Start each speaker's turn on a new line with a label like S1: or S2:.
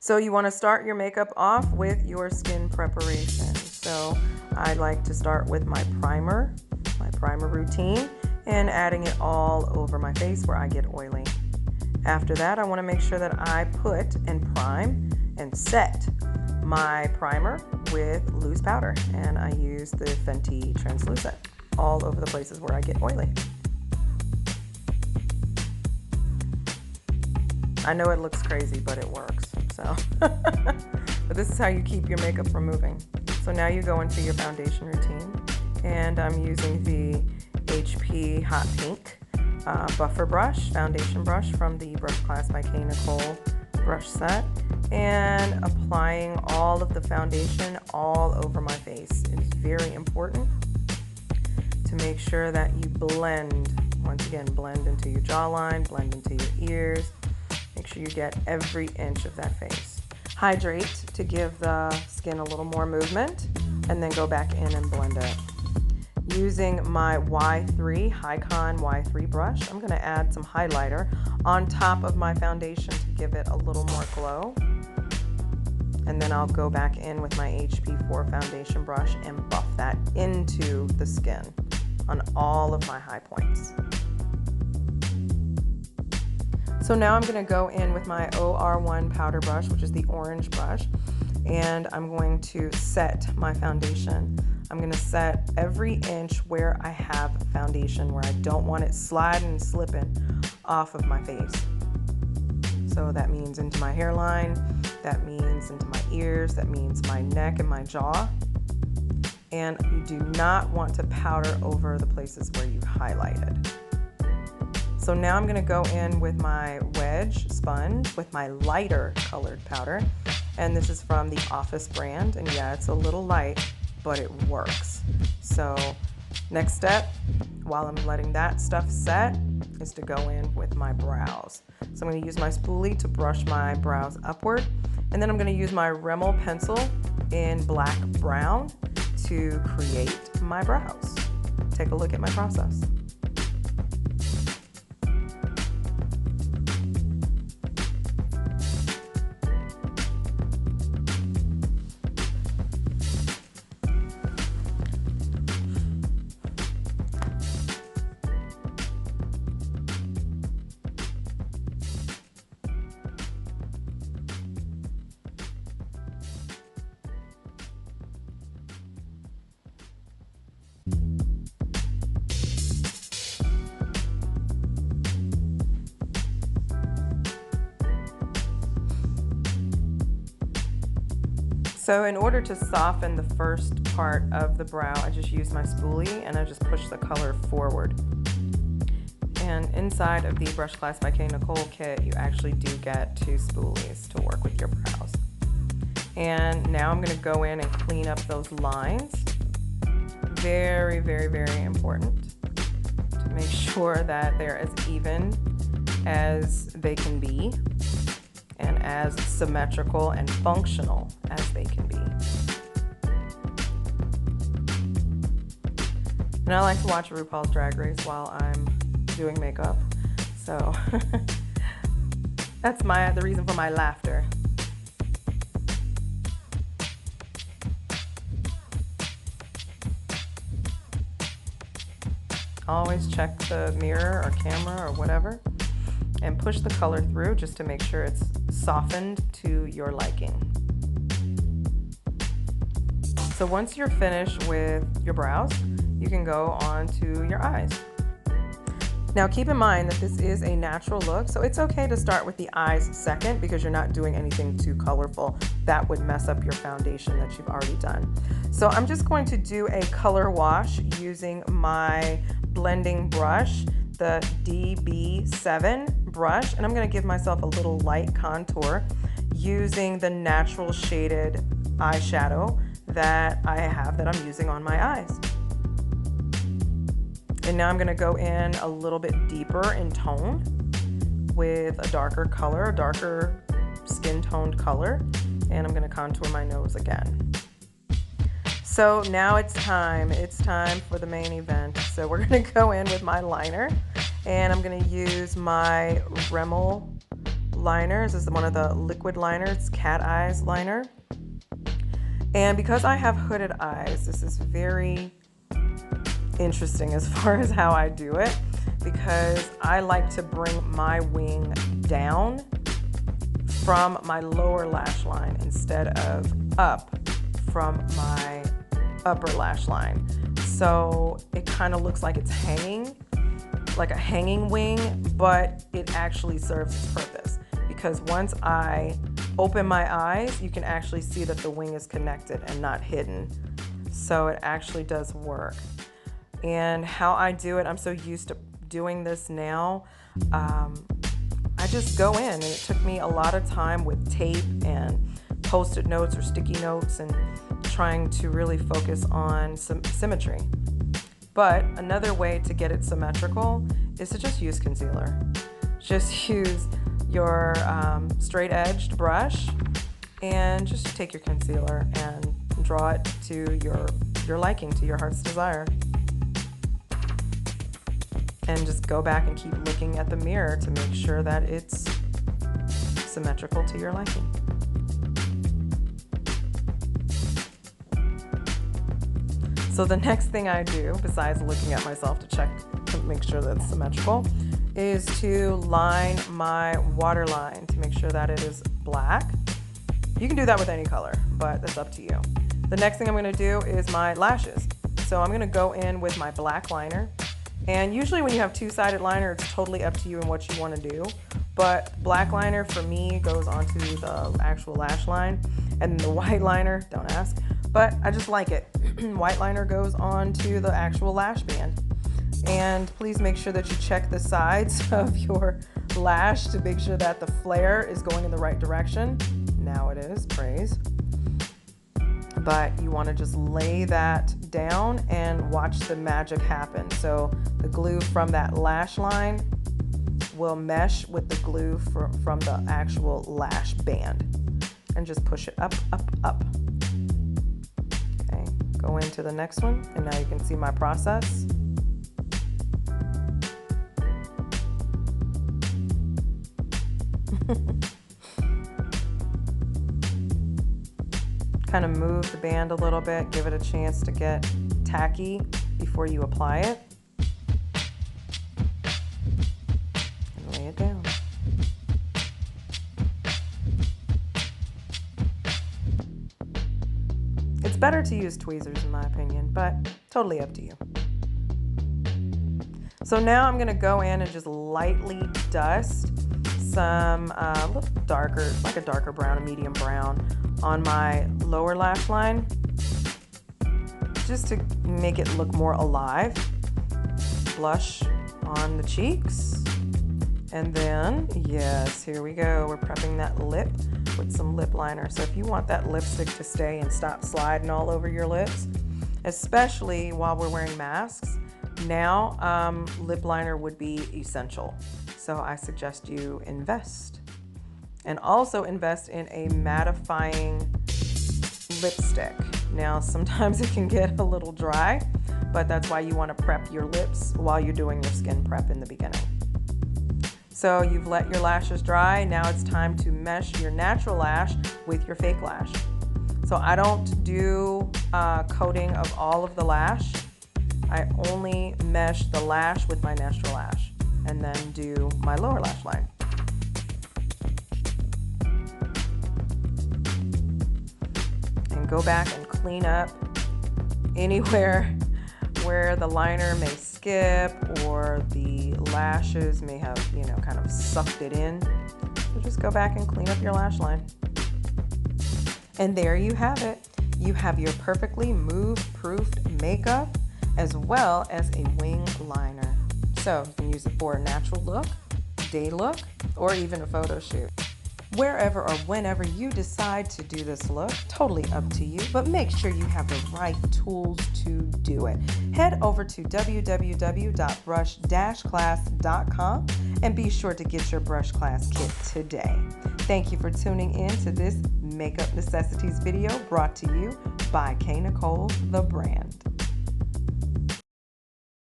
S1: So you want to start your makeup off with your skin preparation. So I like to start with my primer routine, and adding it all over my face where I get oily. After that, I want to make sure that I put and prime and set my primer with loose powder, and I use the Fenty translucent all over the places where I get oily. I know it looks crazy, but it works. So, but this is how you keep your makeup from moving. So now you go into your foundation routine, and I'm using the HP Hot Pink buffer brush, foundation brush from the Brush Class by K.Nicole brush set, and applying all of the foundation all over my face. It is very important to make sure that you blend, once again, blend into your jawline, blend into your ears. Make sure you get every inch of that face. Hydrate to give the skin a little more movement, and then go back in and blend it. Using my Y3 Hycon Y3 brush, I'm going to add some highlighter on top of my foundation to give it a little more glow. And then I'll go back in with my HP4 foundation brush and buff that into the skin on all of my high points. So now I'm going to go in with my OR1 powder brush, which is the orange brush, and I'm going to set my foundation. I'm going to set every inch where I have foundation, where I don't want it sliding and slipping off of my face. So that means into my hairline, that means into my ears, that means my neck and my jaw. And you do not want to powder over the places where you've highlighted. So now I'm going to go in with my wedge sponge with my lighter colored powder, and this is from the Office brand, and yeah, it's a little light, but it works. So next step, while I'm letting that stuff set, is to go in with my brows. So I'm going to use my spoolie to brush my brows upward, and then I'm going to use my Rimmel pencil in black brown to create my brows. Take a look at my process. So in order to soften the first part of the brow, I just use my spoolie and I just push the color forward. And inside of the Brush Class by K.Nicole kit, you actually do get 2 spoolies to work with your brows. And now I'm going to go in and clean up those lines. Very, very, very important to make sure that they're as even as they can be, and as symmetrical and functional as they can be. And I like to watch RuPaul's Drag Race while I'm doing makeup, so that's the reason for my laughter. Always check the mirror or camera or whatever, and push the color through just to make sure it's softened to your liking. So once you're finished with your brows, you can go on to your eyes. Now keep in mind that this is a natural look, so it's okay to start with the eyes second because you're not doing anything too colorful. That would mess up your foundation that you've already done. So I'm just going to do a color wash using my blending brush, the DB7 brush, and I'm going to give myself a little light contour using the natural shaded eyeshadow that I have that I'm using on my eyes. And now I'm going to go in a little bit deeper in tone with a darker color, a darker skin toned color, and I'm going to contour my nose again. So now it's time for the main event. So we're going to go in with my liner, and I'm going to use my Rimmel liners. This is one of the liquid liners, Cat Eyes liner. And because I have hooded eyes, this is very interesting as far as how I do it, because I like to bring my wing down from my lower lash line instead of up from my upper lash line. So it kind of looks like it's hanging, like a hanging wing, but it actually serves its purpose, because once I open my eyes, you can actually see that the wing is connected and not hidden. So it actually does work. And how I do it, I'm so used to doing this now. I just go in, and it took me a lot of time with tape and Post-it notes or sticky notes and trying to really focus on some symmetry. But another way to get it symmetrical is to just use concealer. Just use your straight-edged brush and just take your concealer and draw it to your liking, to your heart's desire. And just go back and keep looking at the mirror to make sure that it's symmetrical to your liking. So the next thing I do, besides looking at myself to check to make sure that it's symmetrical, is to line my waterline to make sure that it is black. You can do that with any color, but that's up to you. The next thing I'm going to do is my lashes. So I'm going to go in with my black liner. And usually when you have two-sided liner, it's totally up to you and what you want to do. But black liner for me goes onto the actual lash line, and the white liner, don't ask, but I just like it. White liner goes onto the actual lash band. And please make sure that you check the sides of your lash to make sure that the flare is going in the right direction. Now it is, praise. But you want to just lay that down and watch the magic happen. So the glue from that lash line will mesh with the glue from the actual lash band. And just push it up, up, up. Okay, go into the next one, and now you can see my process. Kind of move the band a little bit, give it a chance to get tacky before you apply it. And lay it down. It's better to use tweezers in my opinion, but totally up to you. So now I'm gonna go in and just lightly dust some a little darker, like a darker brown, a medium brown, on my lower lash line, just to make it look more alive. Blush on the cheeks, and then, yes, here we go. We're prepping that lip with some lip liner. So if you want that lipstick to stay and stop sliding all over your lips, especially while we're wearing masks, now lip liner would be essential. So I suggest you invest. And also invest in a mattifying lipstick. Now, sometimes it can get a little dry, but that's why you want to prep your lips while you're doing your skin prep in the beginning. So you've let your lashes dry. Now it's time to mesh your natural lash with your fake lash. So I don't do coating of all of the lash. I only mesh the lash with my natural lash and then do my lower lash line. Go back and clean up anywhere where the liner may skip or the lashes may have, you know, kind of sucked it in. So just go back and clean up your lash line. And there you have it. You have your perfectly move-proofed makeup as well as a wing liner. So you can use it for a natural look, day look, or even a photo shoot. Wherever or whenever you decide to do this look, totally up to you, but make sure you have the right tools to do it. Head over to www.brush-class.com and be sure to get your brush class kit today. Thank you for tuning in to this Makeup Necessities video brought to you by K.Nicole-THE brand.